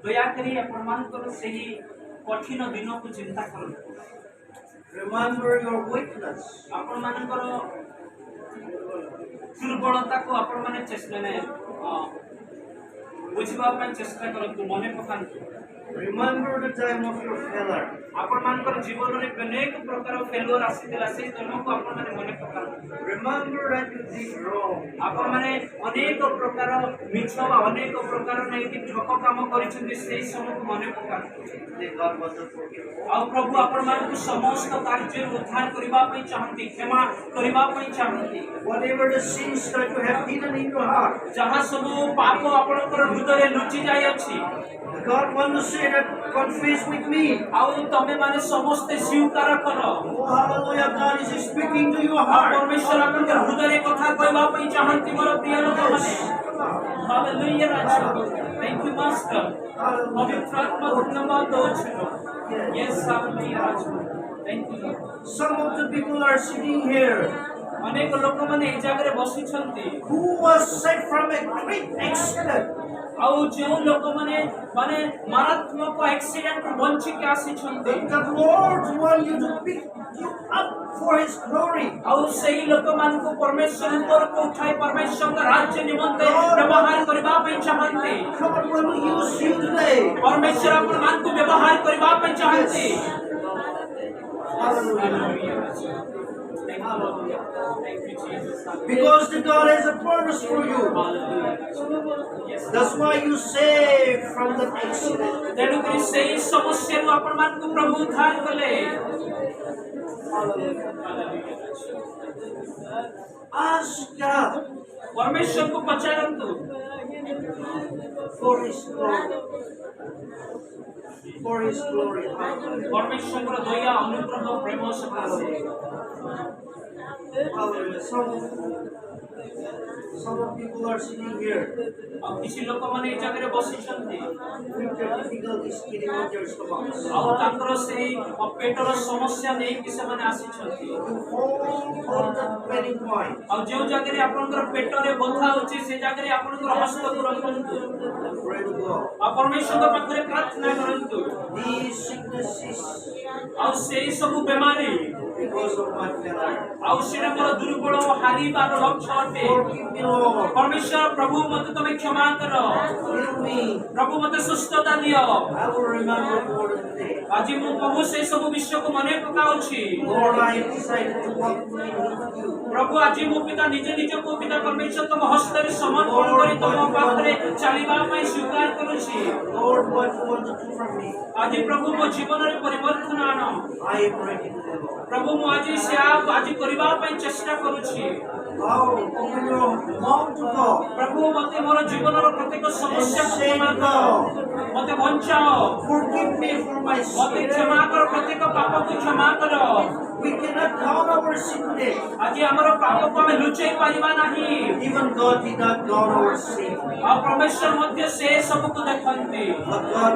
ଦୟାକରି ଆପଣମାନଙ୍କର ସେହି କଠିନ ଦିନକୁ ଚିନ୍ତା କରନ୍ତୁ। Remember your weakness. ଆପଣମାନଙ୍କର ଦୁର୍ବଳତାକୁ ଆପଣମାନେ ବୁଝିବା ପାଇଁ ଚେଷ୍ଟା କରନ୍ତୁ, ମନେ ପକାନ୍ତୁ। Remember the time of your failure. ଆପଣମାନଙ୍କର ଜୀବନରେ ଅନେକ ପ୍ରକାର ଫେଲୁଅର ଆସିଥିଲା, ସେହି ଦିନକୁ ଆପଣମାନେ ମନେ ପକାନ୍ତୁ। Remember that you did wrong. ଆପଣମାନେ ଅନେକ ପ୍ରକାର ମିଛ ବା ଅନେକ ପ୍ରକାର ନେଇକି ଠକ କାମ କରିଛନ୍ତି, ସେହି ସମୟକୁ ମନେ ପକାନ୍ତୁ। That God was to forgive. ଆଉ ପ୍ରଭୁ ଆପଣମାନଙ୍କୁ ସମସ୍ତ କାର୍ଯ୍ୟରୁ ଉଦ୍ଧାର କରିବା ପାଇଁ ଚାହାନ୍ତି, କ୍ଷମା କରିବା ପାଇଁ ଚାହାନ୍ତି। Whatever the sins that you have hidden in your heart, ଯାହା ସବୁ ପାପ ଆପଣଙ୍କର ହୃଦୟରେ ଲୁଚି ଯାଇଅଛି, God wants to say that confess with me. ଆଉ ତମେ ମାନେ ସମସ୍ତେ ସ୍ୱୀକାର କର। Oh, hallelujah! God is speaking to your heart. ପରମେଶ୍ୱର ଆପଣଙ୍କ ହୃଦୟରେ କଥା କହିବା ପାଇଁ ଚାହାନ୍ତି ମୋର ପ୍ରିୟ ଲୋକମାନେ। Hallelujah Raja. Thank you master। ପବିତ୍ର ଆତ୍ମା ଧନ୍ୟବାଦ ଦଉଛୁ। Yes hallelujah Raja. Thank you Lord। Some of the people are sitting here ଅନେକ ଲୋକମାନେ ଏହି ଜାଗାରେ ବସିଛନ୍ତି, who was saved from a great accident. ଆଉ ଯେଉଁ ଲୋକମାନେ ମାନେ ମାରାତ୍ମକ ଆକ୍ସିଡେଣ୍ଟରୁ ବଞ୍ଚିକି ଆସିଛନ୍ତି, The Lord wants you to pick you up for His glory. ଆଉ ସେହି ଲୋକମାନଙ୍କୁ ପରମେଶ୍ୱର ଉପରକୁ ଉଠାଇ ପରମେଶ୍ୱରଙ୍କ ରାଜ୍ୟ ନିମନ୍ତେ ବ୍ୟବହାର କରିବା ପାଇଁ ଚାହାନ୍ତି। God wants to use you today. ପରମେଶ୍ୱର ଆପଣମାନଙ୍କୁ ବ୍ୟବହାର କରିବା ପାଇଁ ଚାହାନ୍ତି। Because the God has a purpose for you. That's why you saved from the accident. ତେଣୁକରି ସେହି ସମସ୍ୟାରୁ ଆପଣମାନଙ୍କୁ ପ୍ରଭୁ ଉଦ୍ଧାର କଲେ। Ask God ପରମେଶ୍ୱରଙ୍କୁ ପଚାରନ୍ତୁ for His glory. For His glory. Hallelujah. ପରମେଶ୍ୱରଙ୍କର ଦୟା ଅନୁଗ୍ରହ ପ୍ରେମ ସକାଶେ। Hallelujah. Some people are sitting here ଆଉ କିଛି ଲୋକମାନେ ଏହି ଜାଗାରେ ବସିଛନ୍ତି, with their difficulties getting out their stomachs. ଆଉ ତାଙ୍କର ସେହି ପେଟର ସମସ୍ୟା ନେଇକି ସେମାନେ ଆସିଛନ୍ତି। You hold that pain point. ଆଉ ଯେଉଁ ଜାଗାରେ ଆପଣଙ୍କର ପେଟରେ ବଥା ହେଉଛି, ସେ ଜାଗାରେ ଆପଣଙ୍କର ହସ୍ତକୁ ରଖନ୍ତୁ। Pray to God. ଆଉ ପରମେଶ୍ୱରଙ୍କ ପାଖରେ ପ୍ରାର୍ଥନା କରନ୍ତୁ। These sicknesses ଆଉ ସେହି ସବୁ ବେମାରୀ, because of my failure. ଆଉ ସେଟା ମୋର ଦୁର୍ବଳ ହାରିବାର ଲକ୍ଷ୍ୟ ଅଟେ। Forgive me, Lord. ପରମେଶ୍ୱର ପ୍ରଭୁ ମୋତେ ତମେ କ୍ଷମା କର, Heal me. ପ୍ରଭୁ ମୋତେ ସୁସ୍ଥତା ଦିଅ। I will remember more than today. ଆଜି ମୁଁ ପ୍ରଭୁ ସେହି ସବୁ ବିଷୟକୁ ମନେ ପକାଉଛି। Lord, I have decided to walk with you. ପ୍ରଭୁ ଆଜି ମୋ ପିତା ନିଜକୁ ପିତା ପରମେଶ୍ୱର ତମ ହସ୍ତରେ ସମର୍ପଣ କରି ତମ ପାଖରେ ଚାଲିବା ପାଇଁ ସ୍ୱୀକାର କରୁଛି। Lord, what you want to do for me, ଆଜି ପ୍ରଭୁ ମୋ ଜୀବନରେ ପରିବର୍ତ୍ତନ ଆଣ। I am ready to do. ପ୍ରଭୁ ମୁଁ ଆଜି ଆଜି କରିବା ପାଇଁ ଚେଷ୍ଟା କରୁଛି। Open your mouth to God. ପ୍ରଭୁ ମୋତେ ମୋର ଜୀବନର ପ୍ରତ୍ୟେକ ସମସ୍ୟାକୁ କ୍ଷମା କର, ମୋତେ ବଞ୍ଚାଅ, Forgive me for my ମୋତେ sin. କ୍ଷମା କର, ପ୍ରତ୍ୟେକ ପାପକୁ କ୍ଷମା କର। We cannot count our sin today. ଆଜି ଆମର ପାପକୁ ଆମେ ଲୁଚେଇ ପାରିବା ନାହିଁ। Even God did not count our sin. ଆଉ ପରମେଶ୍ୱର ମଧ୍ୟ ସେ ସବୁକୁ ଦେଖନ୍ତି। But God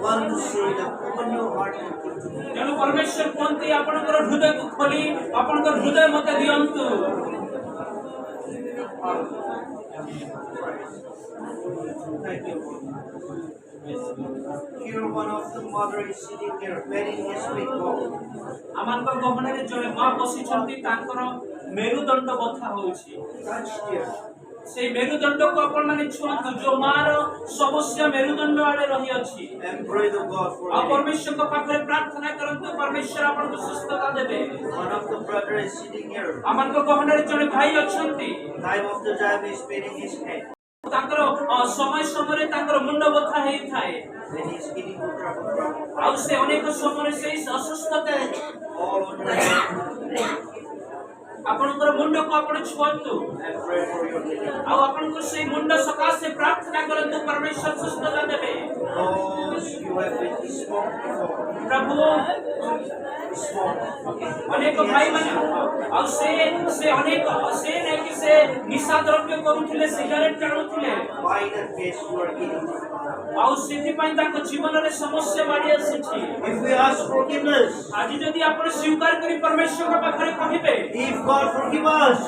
wants to say that open your heart and give to me. ତେଣୁ ପରମେଶ୍ୱର କୁହନ୍ତି ଆପଣଙ୍କର ହୃଦୟକୁ ଖୋଲି ଆପଣଙ୍କର ହୃଦୟ ମୋତେ ଦିଅନ୍ତୁ। Thank you. Here one of the mother is sitting here, bearing his big ball. ଆମମାନଙ୍କ ଗହଣରେ ଜଣେ ମା ବସିଛନ୍ତି, ତାଙ୍କର ମେରୁଦଣ୍ଡ ବଥା ହେଉଛି। Touch here. ସେଇ ମେରୁଦଣ୍ଡକୁ ଆପଣମାନେ ଛୁଅନ୍ତୁ, ଯୋଉ ମାର ସମସ୍ୟା ମେରୁଦଣ୍ଡ ଆଡେ ରହିଅଛି। And pray to God for ଆଉ him. ପରମେଶ୍ୱରଙ୍କ ପାଖରେ ପ୍ରାର୍ଥନା କରନ୍ତୁ, ପରମେଶ୍ୱର ଆପଣଙ୍କୁ ସୁସ୍ଥତା ଦେବେ। One of the brother is sitting here. ଆମମାନଙ୍କ ଗହଣରେ ଜଣେ ଭାଇ ଅଛନ୍ତି, Time of the time is beating his head. ତାଙ୍କର ସମୟ ସମୟରେ ତାଙ୍କର ମୁଣ୍ଡ ବଥା ହେଇଥାଏ, When he is getting over. ଆଉ ସେ ଅନେକ ସମୟରେ ସେଇ ଅସୁସ୍ଥତା। All on the head. ଆପଣଙ୍କର ମୁଣ୍ଡକୁ ଆପଣ ଛୁଅନ୍ତୁ, And pray for your healing. ଆଉ ଆପଣଙ୍କୁ ସେଇ ମୁଣ୍ଡ ସକାଶେ ପ୍ରାର୍ଥନା କରନ୍ତୁ, ପରମେଶ୍ୱର ସୁସ୍ଥତା ଦେବେ। Those you have been smoked before. ପ୍ରଭୁ Smoke. ଅନେକ ଭାଇମାନେ ଆଉ ସେ ଅନେକ ସେ ନେଇକି ସେ ନିଶା ଦ୍ରବ୍ୟ କରୁଥିଲେ, cigarette ଟାଣୁଥିଲେ, By the case you are getting. ଆଉ ସେଥିପାଇଁ ତାଙ୍କ ଜୀବନରେ ସମସ୍ୟା ମାଡ଼ି ଆସିଛି। If we ask forgiveness, ଆଜି ଯଦି ଆପଣ ସ୍ୱୀକାର କରି ପରମେଶ୍ୱରଙ୍କ ପାଖରେ କହିବେ, if God, forgive us.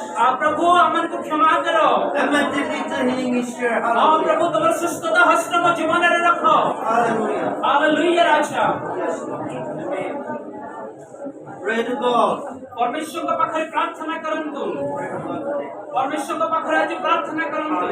प्रभु अमन को क्षमा करो Immediately the healing is here. हाँ Hallelujah. प्रभु तुम्हारा सुस्तता हस्त में जीवन रे रखो Hallelujah. Hallelujah Raja Yes. Pray to God. परमेश्वर का पाखरे प्रार्थना करंतु Pray to God today. परमेश्वर का पाखरे आज प्रार्थना करंतु